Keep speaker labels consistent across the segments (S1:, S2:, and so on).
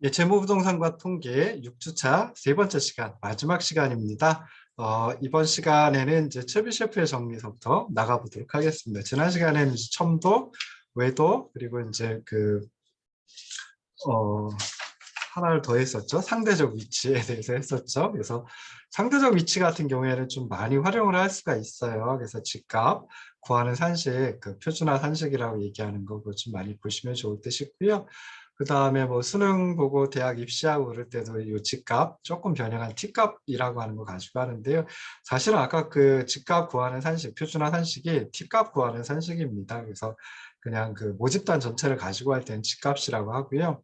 S1: 예, 재무부동산과 통계 6주차 세 번째 시간, 마지막 시간입니다. 이번 시간에는 이제 채비 셰프의 정리서부터 나가보도록 하겠습니다. 지난 시간에는 이제 첨도, 외도, 그리고 이제 어, 하나를 더 했었죠. 상대적 위치에 대해서 했었죠. 그래서 상대적 위치 같은 경우에는 좀 많이 활용을 할 수가 있어요. 그래서 집값, 구하는 산식, 그 표준화 산식이라고 얘기하는 거 그거 좀 많이 보시면 좋을 듯 싶고요. 그 다음에 뭐 수능 보고 대학 입시하고 그럴 때도 이 집값 조금 변형한 T값이라고 하는 거 가지고 하는데요. 사실은 아까 그 집값 구하는 산식, 표준화 산식이 T값 구하는 산식입니다. 그래서 그냥 그 모집단 전체를 가지고 할 때는 집값이라고 하고요.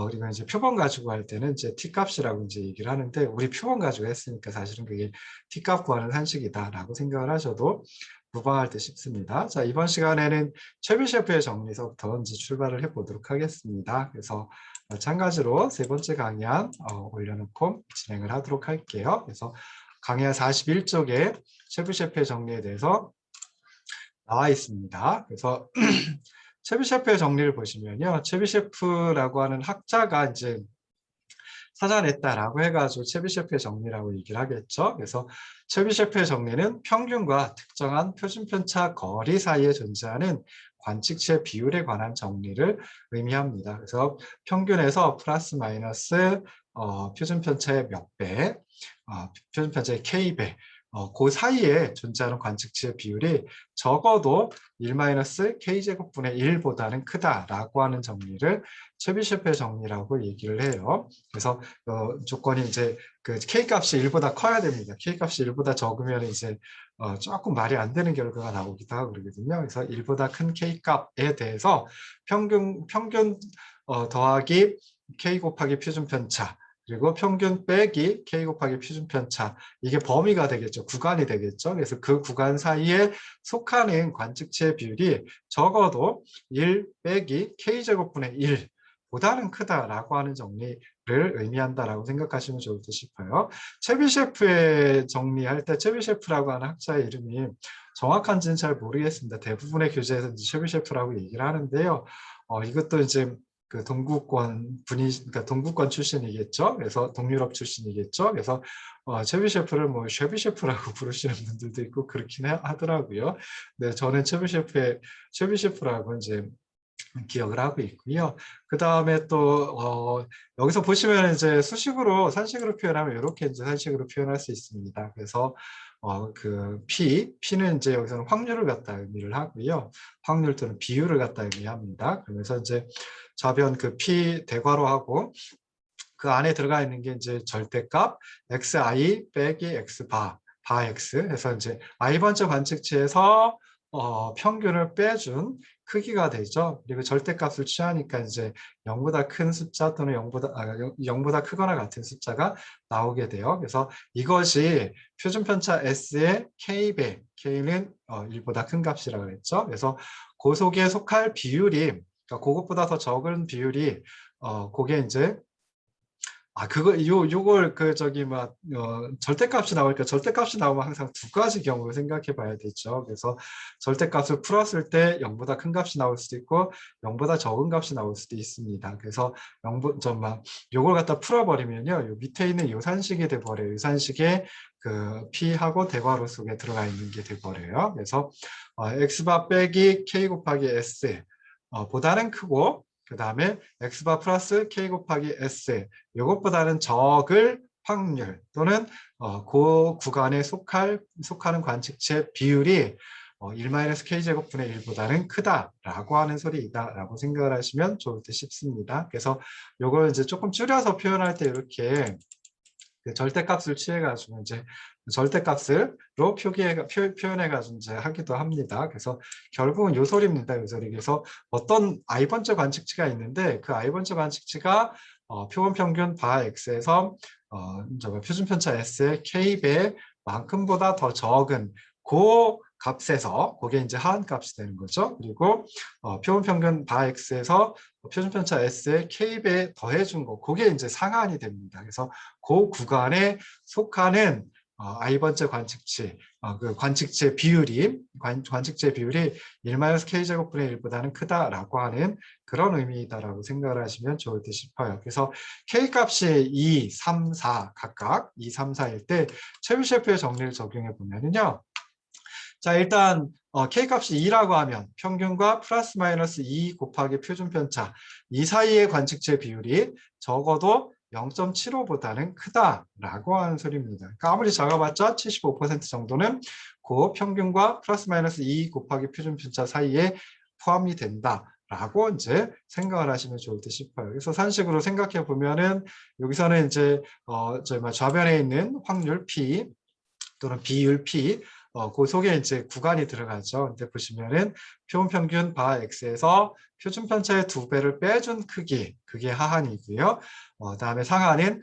S1: 그리고 이제 표본 가지고 할 때는 이제 T값이라고 이제 얘기를 하는데, 우리 표본 가지고 했으니까 사실은 그게 T값 구하는 산식이다라고 생각을 하셔도 무방할 듯 싶습니다. 자, 이번 시간에는 최비 셰프의 정리서부터 이제 출발을 해보도록 하겠습니다. 그래서 마찬가지로 세 번째 강의안 올려놓고 진행을 하도록 할게요. 그래서 강의안 41쪽에 최비 셰프의 정리에 대해서 나와 있습니다. 그래서 채비 셰프의 정리를 보시면요. 채비 셰프라고 하는 학자가 이제 찾아냈다라고 해가지고 채비 셰프의 정리라고 얘기를 하겠죠. 그래서 채비 셰프의 정리는 평균과 특정한 표준 편차 거리 사이에 존재하는 관측치의 비율에 관한 정리를 의미합니다. 그래서 평균에서 플러스 마이너스 표준 편차의 몇 배, 표준 편차의 K배, 그 사이에 존재하는 관측치의 비율이 적어도 1-K제곱분의 1보다는 크다라고 하는 정리를 채비셰프의 정리라고 얘기를 해요. 그래서 조건이 이제 그 K값이 1보다 커야 됩니다. K값이 1보다 적으면 이제 조금 말이 안 되는 결과가 나오기도 하고 그러거든요. 그래서 1보다 큰 K값에 대해서 평균 더하기 K 곱하기 표준 편차, 그리고 평균 빼기 K 곱하기 표준 편차, 이게 범위가 되겠죠. 구간이 되겠죠. 그래서 그 구간 사이에 속하는 관측치의 비율이 적어도 1 빼기 K제곱분의 1 보다는 크다라고 하는 정리를 의미한다라고 생각하시면 좋을 듯 싶어요. 채비 셰프의 정리할 때 채비 셰프라고 하는 학자의 이름이 정확한지는 잘 모르겠습니다. 대부분의 교재에서 채비 셰프라고 얘기를 하는데요. 이것도 이제 그 동구권 그러니까 동구권 출신이겠죠. 그래서 동유럽 출신이겠죠. 그래서 채비 셰프를 뭐 쉐비 셰프라고 부르시는 분들도 있고 그렇긴 하더라고요. 네, 저는 채비 셰프라고 이제 기억을 하고 있고요. 그 다음에 또 여기서 보시면 이제 수식으로 산식으로 표현하면 이렇게 이제 산식으로 표현할 수 있습니다. 그래서 그 P는 이제 여기서는 확률을 갖다 의미를 하고요. 확률 또는 비율을 갖다 의미합니다. 그러면서 이제 좌변 그 P 대괄호하고 그 안에 들어가 있는 게 이제 절대값 xi 빼기 x바 x 해서 이제 i번째 관측치에서 평균을 빼준 크기가 되죠. 그리고 절대값을 취하니까 이제 0보다 큰 숫자 또는 0보다 크거나 같은 숫자가 나오게 돼요. 그래서 이것이 표준편차 S의 K배, K는 1보다 큰 값이라고 그랬죠. 그래서 그 속에 속할 비율이, 그러니까 그것보다 더 적은 비율이 그게 이제 요걸 절대값이 나오니까 절대값이 나오면 항상 두 가지 경우를 생각해 봐야 되죠. 그래서 절대값을 풀었을 때 0보다 큰 값이 나올 수도 있고 0보다 적은 값이 나올 수도 있습니다. 그래서 요걸 갖다 풀어버리면요. 요 밑에 있는 요 산식이 돼버려요. 요 산식에 그 P하고 대괄호 속에 들어가 있는 게 돼버려요. 그래서 X바 빼기 K 곱하기 S 보다는 크고, 그 다음에 X바 플러스 K 곱하기 S, 이것보다는 적을 확률 또는 그 구간에 속하는 관측치의 비율이 1-K제곱분의 1보다는 크다라고 하는 소리이다라고 생각을 하시면 좋을 듯 싶습니다. 그래서 이걸 이제 조금 줄여서 표현할 때 이렇게 그 절대값을 취해가지고 이제 절대값으로 표현해가지고 이제 하기도 합니다. 그래서 결국은 요 소리입니다. 요 소리. 그래서 어떤 i번째 관측치가 있는데 그 i번째 관측치가 표본 평균 바 x에서 표준 편차 s의 k배 만큼보다 더 적은 그 값에서 그게 이제 하한 값이 되는 거죠. 그리고 표본 평균 바 x에서 표준 편차 s의 k배 더해준 거, 그게 이제 상한이 됩니다. 그래서 그 구간에 속하는 i번째 관측치, 그 관측치의 비율이, 관측치의 비율이 1-k제곱분의 1보다는 크다라고 하는 그런 의미이다라고 생각을 하시면 좋을 듯 싶어요. 그래서 K값이 2, 3, 4 각각 2, 3, 4일 때 체비셰프의 정리를 적용해 보면은요. 자, 일단 K값이 2라고 하면 평균과 플러스 마이너스 2 곱하기 표준편차 이 사이의 관측치의 비율이 적어도 0.75보다는 크다라고 하는 소리입니다. 그러니까 아무리 작아봤자 75% 정도는 그 평균과 플러스 마이너스 2 곱하기 표준편차 사이에 포함이 된다라고 이제 생각을 하시면 좋을 듯 싶어요. 그래서 산식으로 생각해 보면은 여기서는 이제 좌변에 있는 확률 P 또는 비율 P 그 속에 이제 구간이 들어가죠. 근데 보시면은 표본평균 바 X에서 표준편차의 2배를 빼준 크기, 그게 하한이고요. 다음에 상한은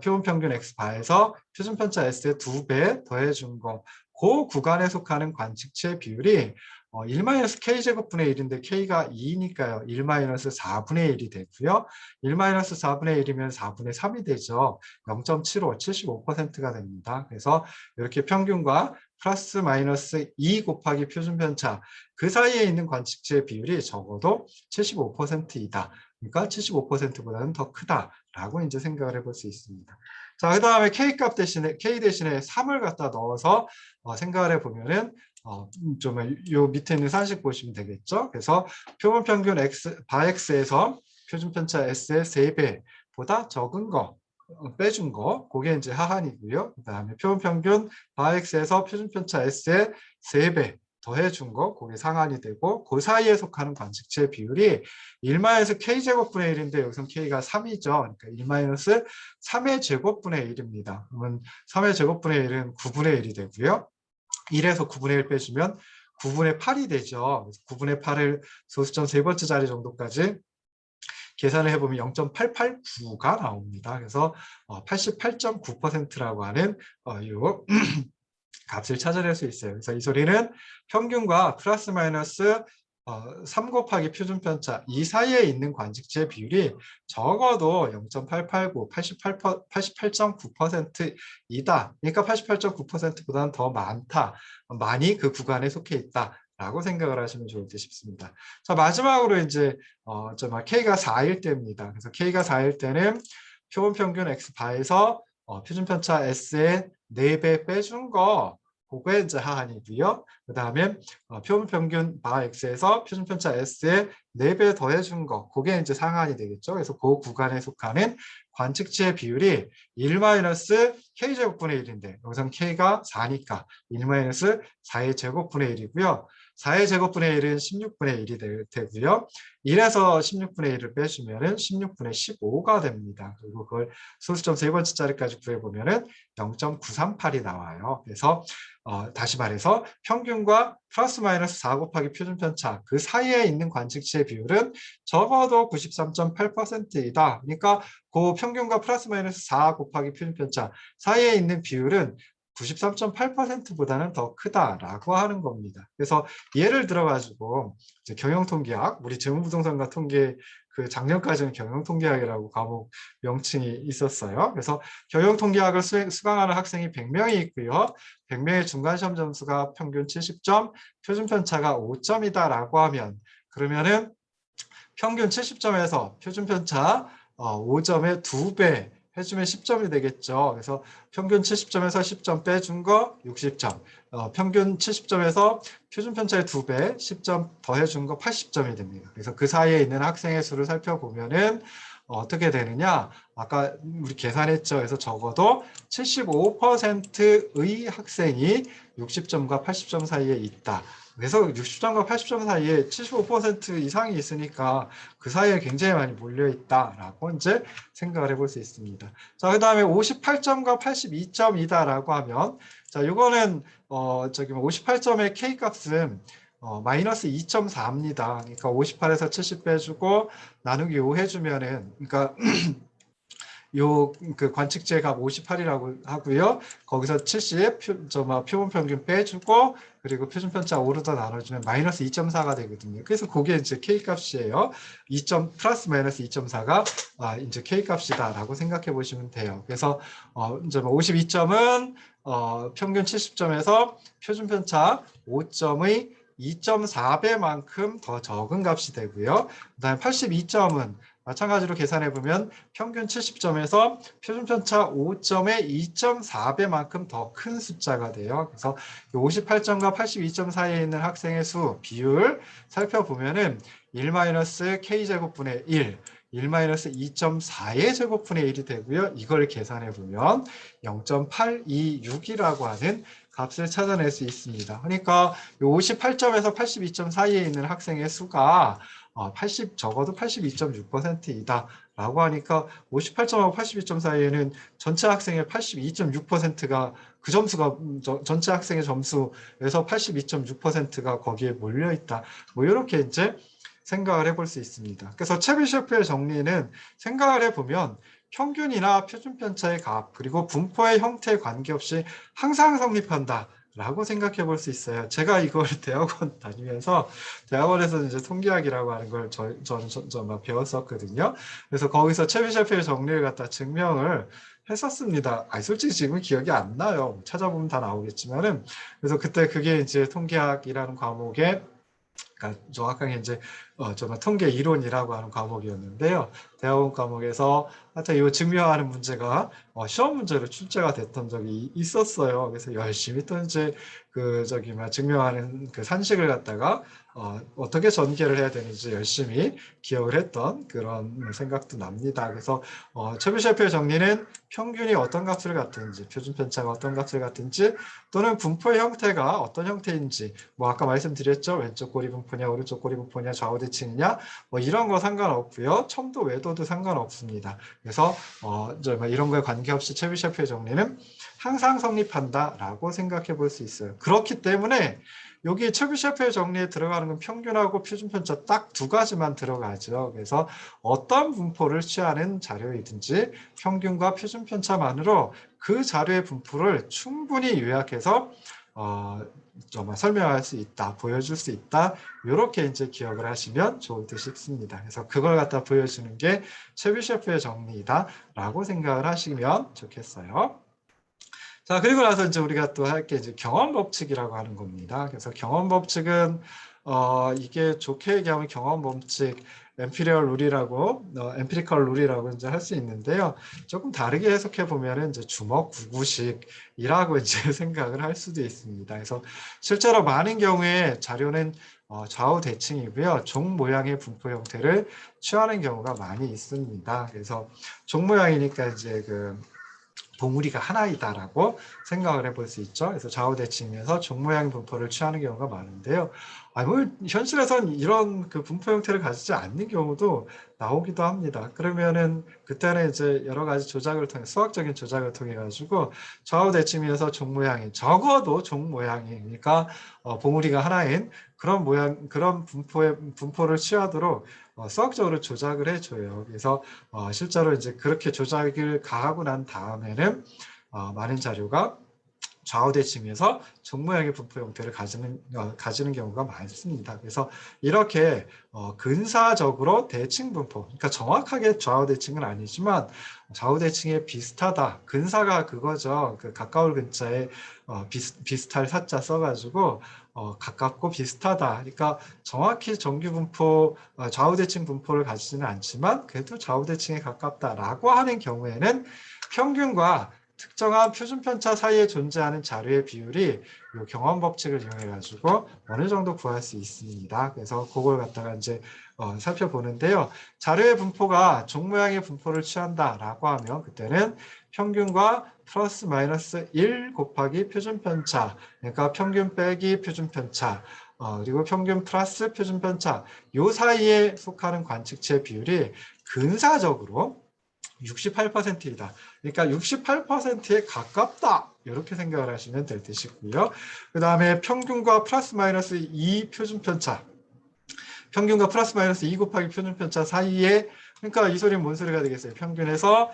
S1: 표본평균 X 바에서 표준편차 S의 2배 더해준 거, 그 구간에 속하는 관측치의 비율이 1-k제곱분의 1인데 k가 2니까요. 1-4분의 1이 되고요. 1-4분의 1이면 4분의 3이 되죠. 0.75, 75%가 됩니다. 그래서 이렇게 평균과 플러스 마이너스 2 곱하기 표준편차 그 사이에 있는 관측치의 비율이 적어도 75%이다. 그러니까 75%보다는 더 크다라고 이제 생각을 해볼 수 있습니다. 자, 그 다음에 K 대신에 3을 갖다 넣어서 생각을 해보면은 요 밑에 있는 산식 보시면 되겠죠. 그래서 표본평균 X, 바 X에서 표준편차 S의 3배보다 적은 거 빼준 거, 그게 이제 하한이고요. 그 다음에 표본평균 바 X에서 표준편차 S의 3배 더해준 거, 그게 상한이 되고, 그 사이에 속하는 관측치의 비율이 1-k제곱분의 1인데 여기서 k가 3이죠. 그러니까 1-3의 제곱분의 1입니다. 그러면 3의 제곱분의 1은 9분의 1이 되고요. 1에서 9분의 1 빼주면 9분의 8이 되죠. 9분의 8을 소수점 세 번째 자리 정도까지 계산을 해보면 0.889가 나옵니다. 그래서 88.9%라고 하는 이 값을 찾아낼 수 있어요. 그래서 이 소리는 평균과 플러스 마이너스 3 곱하기 표준편차 이 사이에 있는 관측치의 비율이 적어도 0.889, 88.9%이다. 그러니까 88.9%보다는 더 많다. 많이 그 구간에 속해 있다. 라고 생각을 하시면 좋을 듯 싶습니다. 자, 마지막으로 이제 K가 4일 때입니다. 그래서 K가 4일 때는 표본평균 X 바에서 표준편차 S의 4배 빼준 거 그게 이제 하한이고요. 그 다음에 표본평균 바 X에서 표준편차 S의 4배 더해준 거 그게 이제 상한이 되겠죠. 그래서 그 구간에 속하는 관측치의 비율이 1-k제곱분의 1인데 여기서는 K가 4니까 1-4의 제곱분의 1이고요. 4의 제곱분의 1은 16분의 1이 되고요. 1에서 16분의 1을 빼주면 16분의 15가 됩니다. 그리고 그걸 소수점 세 번째 자리까지 구해보면 0.938이 나와요. 그래서 다시 말해서 평균과 플러스 마이너스 4 곱하기 표준편차 그 사이에 있는 관측치의 비율은 적어도 93.8%이다. 그러니까 그 평균과 플러스 마이너스 4 곱하기 표준편차 사이에 있는 비율은 93.8%보다는 더 크다라고 하는 겁니다. 그래서 예를 들어가지고 경영통계학, 우리 재무부동산과 통계 그 작년까지는 경영통계학이라고 과목 명칭이 있었어요. 그래서 경영통계학을 수강하는 학생이 100명이 있고요. 100명의 중간시험 점수가 평균 70점, 표준편차가 5점이다라고 하면 그러면은 평균 70점에서 표준편차 5점의 2배 해주면 10점이 되겠죠. 그래서 평균 70점에서 10점 빼준 거 60점. 평균 70점에서 표준편차의 2배, 10점 더해준 거 80점이 됩니다. 그래서 그 사이에 있는 학생의 수를 살펴보면은 어떻게 되느냐? 아까 우리 계산했죠. 그래서 적어도 75%의 학생이 60점과 80점 사이에 있다. 그래서 60점과 80점 사이에 75% 이상이 있으니까 그 사이에 굉장히 많이 몰려있다라고 이제 생각을 해볼 수 있습니다. 자, 그 다음에 58점과 82점이다라고 하면, 자, 이거는 58점의 K값은 마이너스 2.4입니다. 그러니까 58에서 70 빼주고 나누기 5 해주면은, 그러니까 요 그 관측제 값 58이라고 하고요. 거기서 70 표본 평균 빼주고 그리고 표준 편차 5로 더 나눠주면 마이너스 2.4가 되거든요. 그래서 그게 이제 K 값이에요. 2. 플러스 마이너스 2.4가 이제 K 값이다라고 생각해 보시면 돼요. 그래서 이제 52점은 평균 70점에서 표준 편차 5점의 2.4배만큼 더 적은 값이 되고요. 그다음에 82점은 마찬가지로 계산해 보면 평균 70점에서 표준 편차 5점의 2.4배만큼 더 큰 숫자가 돼요. 그래서 58점과 82점 사이에 있는 학생의 수 비율 살펴보면은 1-k제곱분의 1, 1-2.4의 제곱분의 1이 되고요. 이걸 계산해 보면 0.826이라고 하는 값을 찾아낼 수 있습니다. 그러니까 58점에서 82점 사이에 있는 학생의 수가 적어도 82.6%이다 라고 하니까 58점하고 82점 사이에는 전체 학생의 82.6%가 그 점수가 전체 학생의 점수에서 82.6%가 거기에 몰려 있다. 뭐 이렇게 이제 생각을 해볼 수 있습니다. 그래서 체비셰프의 정리는 생각을 해보면 평균이나 표준 편차의 값 그리고 분포의 형태에 관계없이 항상 성립한다. 라고 생각해 볼 수 있어요. 제가 이걸 대학원 다니면서 대학원에서 이제 통계학이라고 하는 걸 저는 배웠었거든요. 그래서 거기서 체비셰프의 정리를 갖다 증명을 했었습니다. 솔직히 지금 기억이 안 나요. 찾아보면 다 나오겠지만은. 그래서 그때 그게 이제 통계학이라는 과목에 그러니까 정확하게 이제 정말 통계 이론이라고 하는 과목이었는데요. 대학원 과목에서 하여튼 이 증명하는 문제가 시험 문제로 출제가 됐던 적이 있었어요. 그래서 열심히 또 이제 증명하는 그 산식을 갖다가 어떻게 전개를 해야 되는지 열심히 기억을 했던 그런 생각도 납니다. 그래서 체비셰프의 정리는 평균이 어떤 값을 갖든지 표준 편차가 어떤 값을 갖든지 또는 분포의 형태가 어떤 형태인지 뭐 아까 말씀드렸죠. 왼쪽 고리 분포냐 오른쪽 고리 분포냐 좌우 대칭이냐 뭐 이런 거 상관없고요. 첨도 외도도 상관없습니다. 그래서 이런 거에 관계없이 체비셰프의 정리는 항상 성립한다라고 생각해 볼 수 있어요. 그렇기 때문에 여기 체비셰프의 정리에 들어가는 건 평균하고 표준 편차 딱 두 가지만 들어가죠. 그래서 어떤 분포를 취하는 자료이든지 평균과 표준 편차만으로 그 자료의 분포를 충분히 요약해서 정말 설명할 수 있다, 보여줄 수 있다. 이렇게 이제 기억을 하시면 좋을 듯 싶습니다. 그래서 그걸 갖다 보여주는 게 체비셰프의 정리다라고 생각을 하시면 좋겠어요. 자, 그리고 나서 이제 우리가 또 할 게 이제 경험 법칙이라고 하는 겁니다. 그래서 경험 법칙은 이게 좋게 얘기하면 경험 법칙 엠피리컬 룰이라고 이제 할 수 있는데요. 조금 다르게 해석해 보면은 이제 주먹 구구식이라고 이제 생각을 할 수도 있습니다. 그래서 실제로 많은 경우에 자료는 좌우 대칭이고요. 종 모양의 분포 형태를 취하는 경우가 많이 있습니다. 그래서 종 모양이니까 이제 봉우리가 하나이다라고 생각을 해볼 수 있죠. 그래서 좌우대칭에서 종 모양 분포를 취하는 경우가 많은데요. 현실에서는 이런 그 분포 형태를 가지지 않는 경우도 나오기도 합니다. 그러면은 그때는 이제 여러 가지 조작을 통해 수학적인 조작을 통해 가지고 좌우대칭에서 종 모양이 적어도 종 모양이 그러니까 봉우리가 하나인 그런 분포를 취하도록 수학적으로 조작을 해줘요. 그래서 실제로 이제 그렇게 조작을 가하고 난 다음에는 많은 자료가 좌우대칭에서 종 모양의 분포 형태를 가지는 경우가 많습니다. 그래서 이렇게 근사적으로 대칭 분포, 그러니까 정확하게 좌우대칭은 아니지만 좌우대칭에 비슷하다. 근사가 그거죠. 그 가까울 근자에 비슷할 사자 써가지고 가깝고 비슷하다. 그러니까 정확히 정규 분포, 좌우대칭 분포를 가지지는 않지만 그래도 좌우대칭에 가깝다라고 하는 경우에는 평균과 특정한 표준 편차 사이에 존재하는 자료의 비율이 이 경험 법칙을 이용해 가지고 어느 정도 구할 수 있습니다. 그래서 그걸 갖다가 이제 살펴보는데요. 자료의 분포가 종 모양의 분포를 취한다라고 하면 그때는 평균과 플러스 마이너스 1 곱하기 표준 편차, 그러니까 평균 빼기 표준 편차, 그리고 평균 플러스 표준 편차 요 사이에 속하는 관측체 비율이 근사적으로 68%이다. 그러니까 68%에 가깝다. 이렇게 생각을 하시면 될 뜻이고요. 그 다음에 평균과 플러스 마이너스 2 표준 편차. 평균과 플러스 마이너스 2 곱하기 표준 편차 사이에 그러니까 이 소리는 뭔 소리가 되겠어요? 평균에서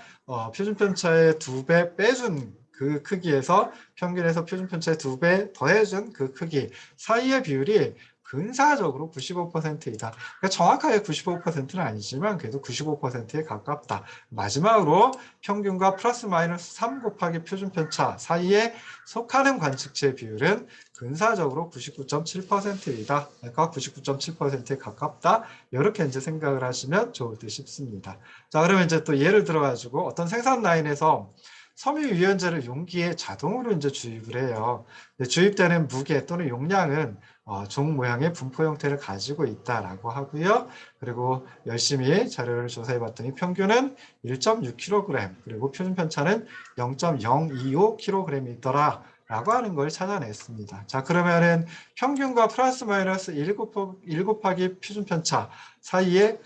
S1: 표준 편차의 2배 빼준 그 크기에서 평균에서 표준 편차의 2배 더해준 그 크기 사이의 비율이 근사적으로 95%이다. 그러니까 정확하게 95%는 아니지만 그래도 95%에 가깝다. 마지막으로 평균과 플러스 마이너스 3 곱하기 표준 편차 사이에 속하는 관측치의 비율은 근사적으로 99.7%이다. 그러니까 99.7%에 가깝다. 이렇게 이제 생각을 하시면 좋을 듯 싶습니다. 자, 그러면 이제 또 예를 들어 가지고 어떤 생산 라인에서 섬유유연제를 용기에 자동으로 이제 주입을 해요. 주입되는 무게 또는 용량은 종 모양의 분포 형태를 가지고 있다라고 하고요. 그리고 열심히 자료를 조사해 봤더니 평균은 1.6kg, 그리고 표준 편차는 0.025kg이더라. 라고 하는 걸 찾아냈습니다. 자, 그러면은 평균과 플러스 마이너스 1 곱하기 표준 편차 사이에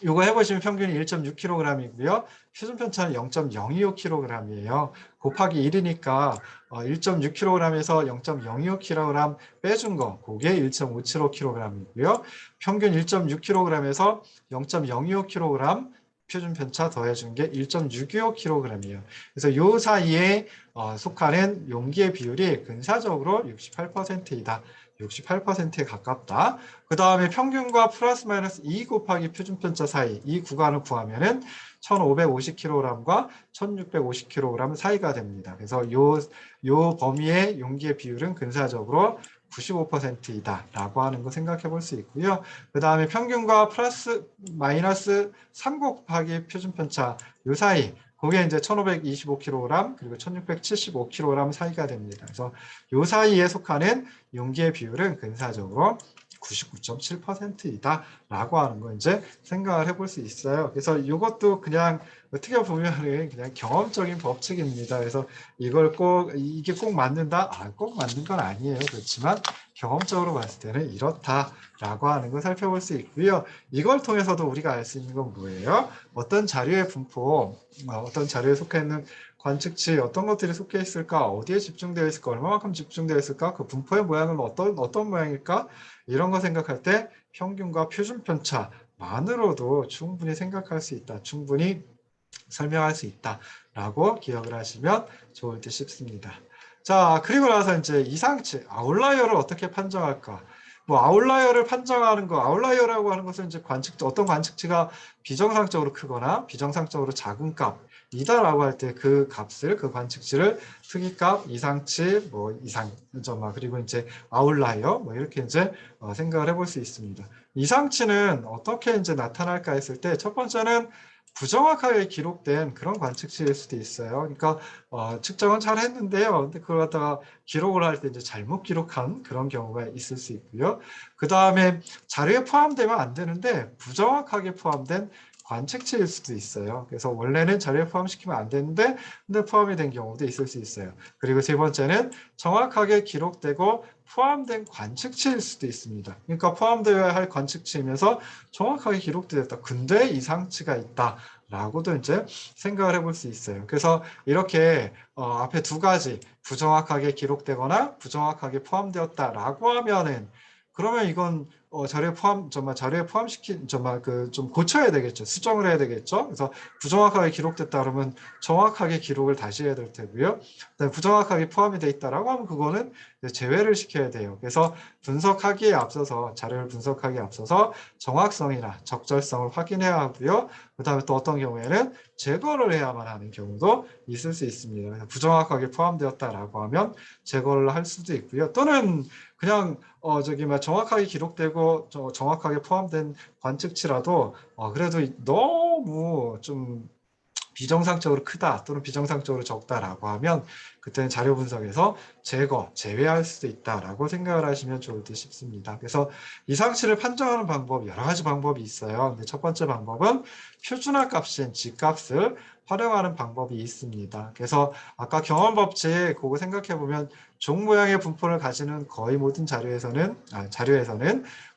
S1: 이거 해보시면 평균이 1.6kg이고요. 표준 편차는 0.025kg이에요. 곱하기 1이니까 1.6kg에서 0.025kg 빼준 거, 그게 1.575kg이고요. 평균 1.6kg에서 0.025kg 표준 편차 더해준 게 1.625kg이에요. 그래서 요 사이에 속하는 용기의 비율이 근사적으로 68%이다. 68%에 가깝다. 그 다음에 평균과 플러스 마이너스 2 곱하기 표준 편차 사이 이 구간을 구하면은 1550kg과 1650kg 사이가 됩니다. 그래서 요 범위의 용기의 비율은 근사적으로 95%이다 라고 하는 거 생각해 볼 수 있고요. 그 다음에 평균과 플러스 마이너스 3 곱하기 표준 편차 요 사이 그게 이제 1525kg 그리고 1675kg 사이가 됩니다. 그래서 요 사이에 속하는 용기의 비율은 근사적으로 99.7%이다 라고 하는 거 이제 생각을 해볼 수 있어요. 그래서 이것도 그냥 어떻게 보면은 그냥 경험적인 법칙입니다. 그래서 이게 꼭 맞는다? 꼭 맞는 건 아니에요. 그렇지만 경험적으로 봤을 때는 이렇다라고 하는 걸 살펴볼 수 있고요. 이걸 통해서도 우리가 알 수 있는 건 뭐예요? 어떤 자료의 분포, 어떤 자료에 속해 있는 관측치 어떤 것들이 속해 있을까? 어디에 집중되어 있을까? 얼마만큼 집중되어 있을까? 그 분포의 모양은 어떤 모양일까? 이런 거 생각할 때 평균과 표준 편차만으로도 충분히 생각할 수 있다. 충분히 설명할 수 있다라고 기억을 하시면 좋을 듯 싶습니다. 자, 그리고 나서 이제 이상치, 아웃라이어를 어떻게 판정할까? 뭐 아웃라이어를 판정하는 거, 아웃라이어라고 하는 것은 이제 어떤 관측치가 비정상적으로 크거나 비정상적으로 작은 값이다라고 할 때 그 값을, 그 관측치를 특이값, 이상치, 뭐 이상점화, 그리고 이제 아웃라이어, 뭐 이렇게 이제 생각을 해볼 수 있습니다. 이상치는 어떻게 이제 나타날까 했을 때 첫 번째는 부정확하게 기록된 그런 관측치일 수도 있어요. 그러니까 측정은 잘 했는데요. 근데 그걸 갖다가 기록을 할 때 이제 잘못 기록한 그런 경우가 있을 수 있고요. 그 다음에 자료에 포함되면 안 되는데 부정확하게 포함된 관측치일 수도 있어요. 그래서 원래는 자료에 포함시키면 안 되는데 근데 포함이 된 경우도 있을 수 있어요. 그리고 세 번째는 정확하게 기록되고 포함된 관측치일 수도 있습니다. 그러니까 포함되어야 할 관측치이면서 정확하게 기록되었다. 근데 이상치가 있다. 라고도 이제 생각을 해볼 수 있어요. 그래서 이렇게 앞에 두 가지 부정확하게 기록되거나 부정확하게 포함되었다라고 하면은 그러면 이건 자료에 포함시킨 정말 좀 고쳐야 되겠죠. 수정을 해야 되겠죠. 그래서 부정확하게 기록됐다 그러면 정확하게 기록을 다시 해야 될 테고요. 부정확하게 포함이 돼 있다라고 하면 그거는 제외를 시켜야 돼요. 그래서 자료를 분석하기에 앞서서 정확성이나 적절성을 확인해야 하고요. 그 다음에 또 어떤 경우에는 제거를 해야만 하는 경우도 있을 수 있습니다. 그래서 부정확하게 포함되었다라고 하면 제거를 할 수도 있고요. 또는 그냥 정확하게 기록되고 정확하게 포함된 관측치라도 그래도 너무 좀 비정상적으로 크다 또는 비정상적으로 적다라고 하면 그때는 자료 분석에서 제외할 수도 있다라고 생각을 하시면 좋을 듯 싶습니다. 그래서 이상치를 판정하는 방법 여러 가지 방법이 있어요. 근데 첫 번째 방법은 표준화 값인 G값을 활용하는 방법이 있습니다. 그래서 아까 경험 법칙 그거 생각해 보면 종 모양의 분포를 가지는 거의 모든 자료에서는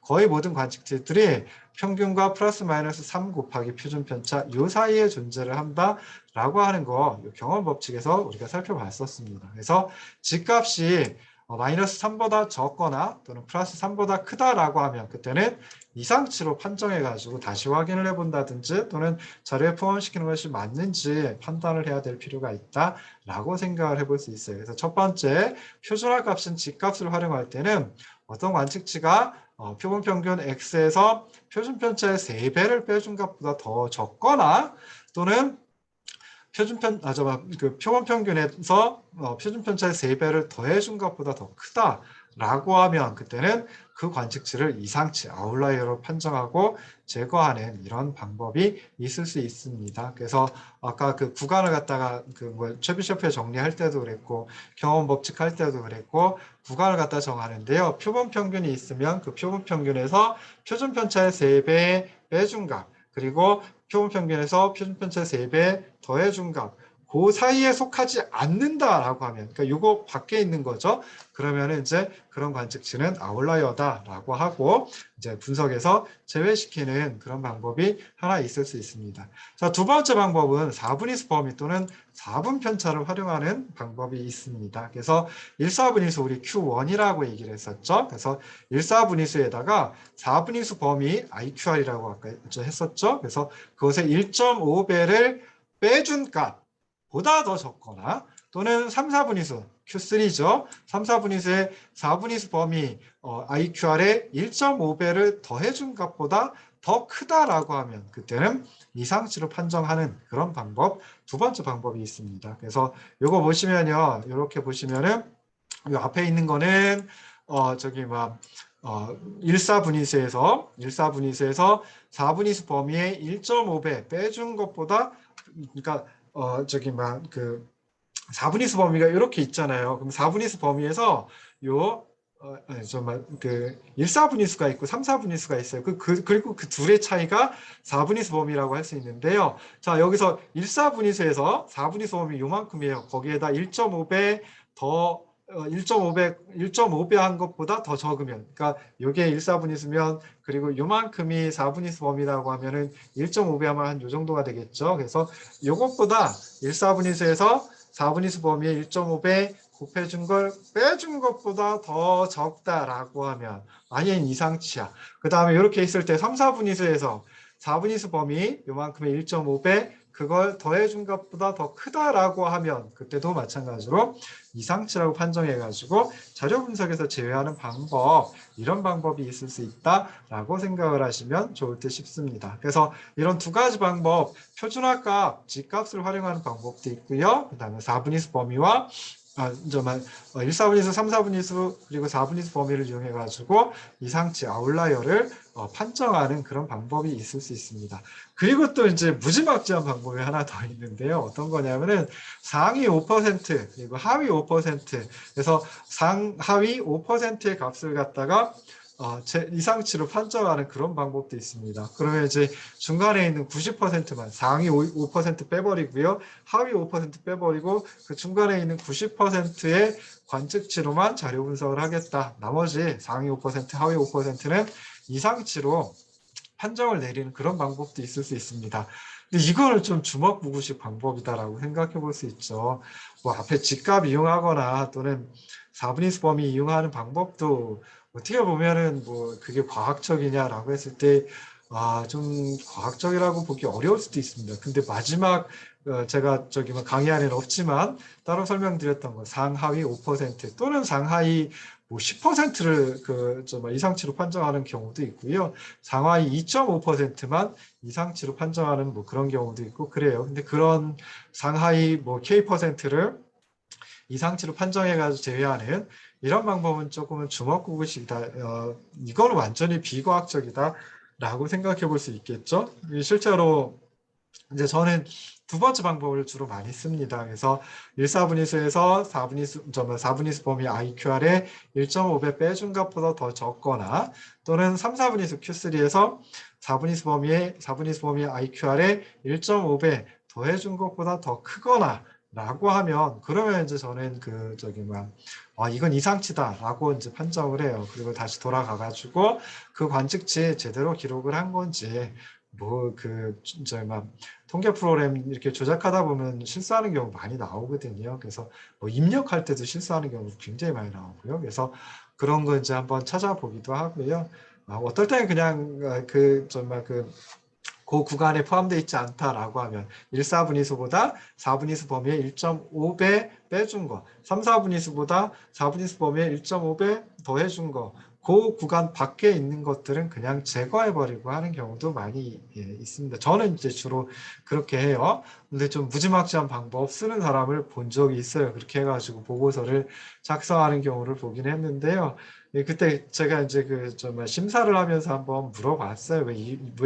S1: 거의 모든 관측치들이 평균과 플러스 마이너스 3 곱하기 표준 편차 요 사이에 존재를 한다라고 하는 거 경험 법칙에서 우리가 살펴봤었습니다. 그래서 G값이 마이너스 3보다 적거나 또는 플러스 3보다 크다라고 하면 그때는 이상치로 판정해가지고 다시 확인을 해본다든지 또는 자료에 포함시키는 것이 맞는지 판단을 해야 될 필요가 있다라고 생각을 해볼 수 있어요. 그래서 첫 번째, 표준화 값인 G값을 활용할 때는 어떤 관측치가 표본 평균 X에서 표준 편차의 3배를 빼준 값보다 더 적거나 또는 그 표본 평균에서 표준 편차의 3배를 더해준 것보다 더 크다라고 하면 그때는 그 관측치를 이상치 아웃라이어로 판정하고 제거하는 이런 방법이 있을 수 있습니다. 그래서 아까 그 구간을 갖다가 그 최비셰프에 정리할 때도 그랬고 경험 법칙 할 때도 그랬고 구간을 갖다 정하는데요. 표본 평균이 있으면 그 표본 평균에서 표준 편차의 3배 빼준 값 그리고 표본 평균에서 표준 편차의 3배 더해준 값, 그 사이에 속하지 않는다라고 하면, 그러니까 이거 밖에 있는 거죠. 그러면 이제 그런 관측치는 아웃라이어다라고 하고 이제 분석에서 제외시키는 그런 방법이 하나 있을 수 있습니다. 자, 두 번째 방법은 4분위수 범위 또는 4분 편차를 활용하는 방법이 있습니다. 그래서 1/4분위수 우리 Q1이라고 얘기를 했었죠. 그래서 1/4분위수에다가 4분위수 범위 IQR이라고 아까 했었죠. 그래서 그것의 1.5배를 빼준 값보다 더 적거나 또는 3/4분위수 Q3죠. 3/4분위수의 4분위수 범위 IQR의 1.5배를 더해준 값보다 더 크다라고 하면 그때는 이상치로 판정하는 그런 방법, 두 번째 방법이 있습니다. 그래서 이거 보시면요. 이렇게 보시면은 이 앞에 있는 거는 저기 막 1/4분위수에서 4분위수 범위의 1.5배 빼준 것보다 그러니까 저기 막 그 4분위수 범위가 이렇게 있잖아요. 그럼 4분위수 범위에서 요 정말 그 1/4분위수가 있고 3/4분위수가 있어요. 그리고 그 둘의 차이가 4분위수 범위라고 할 수 있는데요. 자, 여기서 1/4분위수에서 4분위수 범위 요만큼이에요. 거기에다 1.5배 더 1.5배 한 것보다 더 적으면, 그러니까 이게 1/4분위수면 그리고 요만큼이 4분위수 범위라고 하면은 1.5배 하면 한 요 정도가 되겠죠. 그래서 요것보다 1/4분위수에서 4분위수 범위의 1.5배 곱해준 걸 빼준 것보다 더 적다라고 하면 아니면 이상치야. 그 다음에 이렇게 있을 때 3/4분위수에서 4분위수 범위 요만큼의 1.5배 그걸 더해준 것보다 더 크다라고 하면 그때도 마찬가지로 이상치라고 판정해가지고 자료 분석에서 제외하는 방법, 이런 방법이 있을 수 있다라고 생각을 하시면 좋을 듯 싶습니다. 그래서 이런 두 가지 방법, 표준화값, G값을 활용하는 방법도 있고요. 그 다음에 4분위수 범위와 1/4분위수, 3/4분위수 그리고 4분위수 범위를 이용해 가지고 이상치 아웃라이어를 판정하는 그런 방법이 있을 수 있습니다. 그리고 또 이제 무지막지한 방법이 하나 더 있는데요. 어떤 거냐면은 상위 5% 그리고 하위 5% 그래서 상하위 5%의 값을 갖다가 이상치로 판정하는 그런 방법도 있습니다. 그러면 이제 중간에 있는 90%만 상위 5% 빼버리고요. 하위 5% 빼버리고 그 중간에 있는 90%의 관측치로만 자료 분석을 하겠다. 나머지 상위 5%, 하위 5%는 이상치로 판정을 내리는 그런 방법도 있을 수 있습니다. 근데 이거는 좀 주먹구구식 방법이다라고 생각해 볼 수 있죠. 뭐 앞에 G값 이용하거나 또는 4분위수 범위 이용하는 방법도 어떻게 보면은 뭐 그게 과학적이냐라고 했을 때 좀 과학적이라고 보기 어려울 수도 있습니다. 근데 마지막 제가 저기 뭐 강의 안에는 없지만 따로 설명드렸던 거 상하위 5% 또는 상하위 뭐 10%를 이상치로 판정하는 경우도 있고요. 상하위 2.5%만 이상치로 판정하는 뭐 그런 경우도 있고 그래요. 근데 그런 상하위 뭐 K%를 이상치로 판정해가지고 제외하는 이런 방법은 조금은 주먹구구식이다. 이거는 완전히 비과학적이다라고 생각해 볼 수 있겠죠. 실제로 이제 저는 두 번째 방법을 주로 많이 씁니다. 그래서 1/4분위수에서 4분위수 범위 IQR의 1.5배 빼준 값보다 더 적거나 또는 3/4분위수 Q3에서 4분위수 범위의 IQR의 1.5배 더해준 것보다 더 크거나 라고 하면 그러면 이제 저는 이건 이상치다라고 이제 판정을 해요. 그리고 다시 돌아가 가지고 그 관측치 제대로 기록을 한 건지 뭐 그 진짜 막 통계 프로그램 이렇게 조작하다 보면 실수하는 경우 많이 나오거든요. 그래서 뭐 입력할 때도 실수하는 경우 굉장히 많이 나오고요. 그래서 그런 거 이제 한번 찾아보기도 하고요. 어떨 때는 그냥 그 정말 그 구간에 포함되어 있지 않다라고 하면 1, 4분위수보다 4분위수 범위의 1.5배 빼준 거, 3, 4분위수보다 4분위수 범위의 1.5배 더해준 거, 그 구간 밖에 있는 것들은 그냥 제거해버리고 하는 경우도 많이 있습니다. 저는 이제 주로 그렇게 해요. 근데 좀 무지막지한 방법 쓰는 사람을 본 적이 있어요. 그렇게 해가지고 보고서를 작성하는 경우를 보긴 했는데요. 그때 제가 이제 그 정말 심사를 하면서 한번 물어봤어요. 왜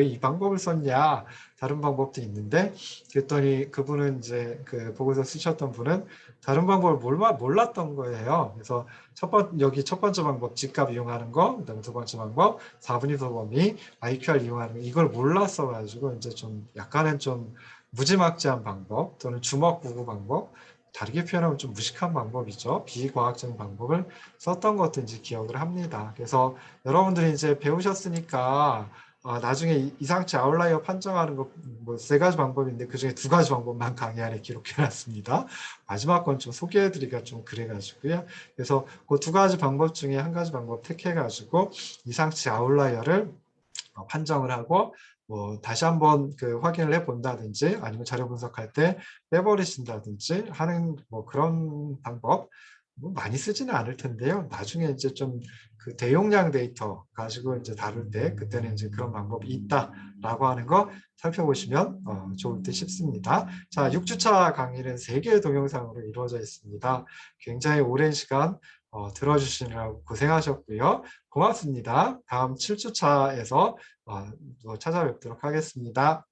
S1: 이 방법을 썼냐? 다른 방법도 있는데, 그랬더니 그분은 이제 그 보고서 쓰셨던 분은 다른 방법을 몰랐던 거예요. 그래서 여기 첫 번째 방법 집값 이용하는 거, 그다음에 두 번째 방법 4분의 2 범위 IQR 이용하는 거, 이걸 몰랐어 가지고 이제 좀 약간은 좀 무지막지한 방법 또는 주먹구구 방법, 다르게 표현하면 좀 무식한 방법이죠. 비과학적인 방법을 썼던 것도 이제 기억을 합니다. 그래서 여러분들이 이제 배우셨으니까 나중에 이상치 아웃라이어 판정하는 거 뭐 세 가지 방법인데 그중에 두 가지 방법만 강의 안에 기록해 놨습니다. 마지막 건 좀 소개해 드리기가 좀 그래 가지고요. 그래서 그 두 가지 방법 중에 한 가지 방법 택해 가지고 이상치 아웃라이어를 판정을 하고 뭐 다시 한번 그 확인을 해 본다든지 아니면 자료 분석할 때 빼버리신다든지 하는 뭐 그런 방법 뭐 많이 쓰지는 않을 텐데요. 나중에 이제 좀 그 대용량 데이터 가지고 이제 다룰 때 그때는 이제 그런 방법이 있다라고 하는 거 살펴보시면 좋을 듯 싶습니다. 자, 6주차 강의는 3개의 동영상으로 이루어져 있습니다. 굉장히 오랜 시간 들어주시느라고 고생하셨고요. 고맙습니다. 다음 7주차에서 찾아뵙도록 하겠습니다.